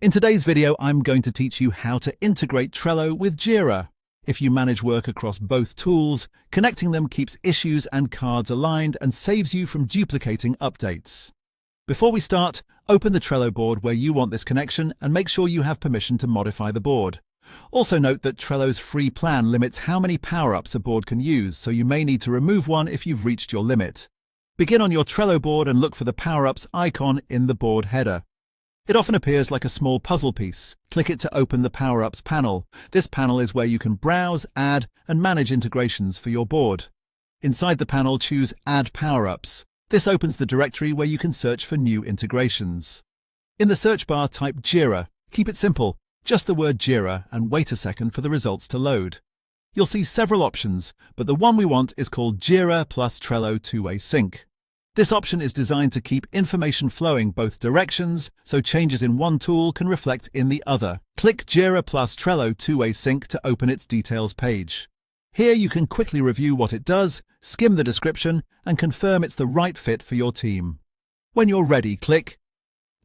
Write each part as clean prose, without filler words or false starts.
In today's video, I'm going to teach you how to integrate Trello with Jira. If you manage work across both tools, connecting them keeps issues and cards aligned and saves you from duplicating updates. Before we start, open the Trello board where you want this connection and make sure you have permission to modify the board. Also note that Trello's free plan limits how many power-ups a board can use, so you may need to remove one if you've reached your limit. Begin on your Trello board and look for the power-ups icon in the board header. It often appears like a small puzzle piece. Click it to open the Power-Ups panel. This panel is where you can browse, add, and manage integrations for your board. Inside the panel, choose Add Power-Ups. This opens the directory where you can search for new integrations. In the search bar, type Jira. Keep it simple, just the word Jira, and wait a second for the results to load. You'll see several options, but the one we want is called Jira plus Trello two-way sync. This option is designed to keep information flowing both directions, so changes in one tool can reflect in the other. Click Jira plus Trello two-way sync to open its details page. Here you can quickly review what it does, skim the description, and confirm it's the right fit for your team. When you're ready, click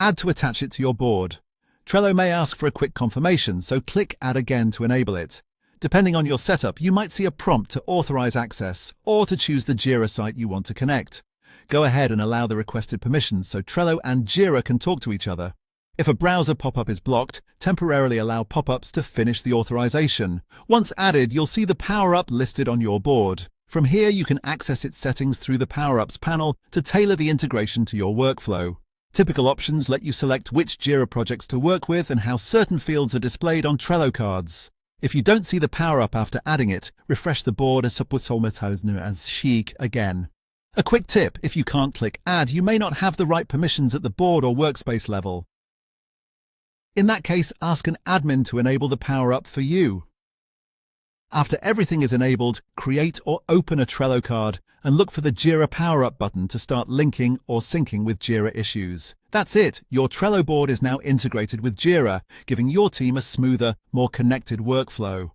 Add to attach it to your board. Trello may ask for a quick confirmation, so click Add again to enable it. Depending on your setup, you might see a prompt to authorize access or to choose the Jira site you want to connect. Go ahead and allow the requested permissions so Trello and Jira can talk to each other. If a browser pop-up is blocked, temporarily allow pop-ups to finish the authorization. Once added, you'll see the power-up listed on your board. From here, you can access its settings through the Power-Ups panel to tailor the integration to your workflow. Typical options let you select which Jira projects to work with and how certain fields are displayed on Trello cards. If you don't see the power-up after adding it, refresh the board as chic again. A quick tip, if you can't click Add, you may not have the right permissions at the board or workspace level. In that case, ask an admin to enable the power-up for you. After everything is enabled, create or open a Trello card and look for the Jira power-up button to start linking or syncing with Jira issues. That's it, your Trello board is now integrated with Jira, giving your team a smoother, more connected workflow.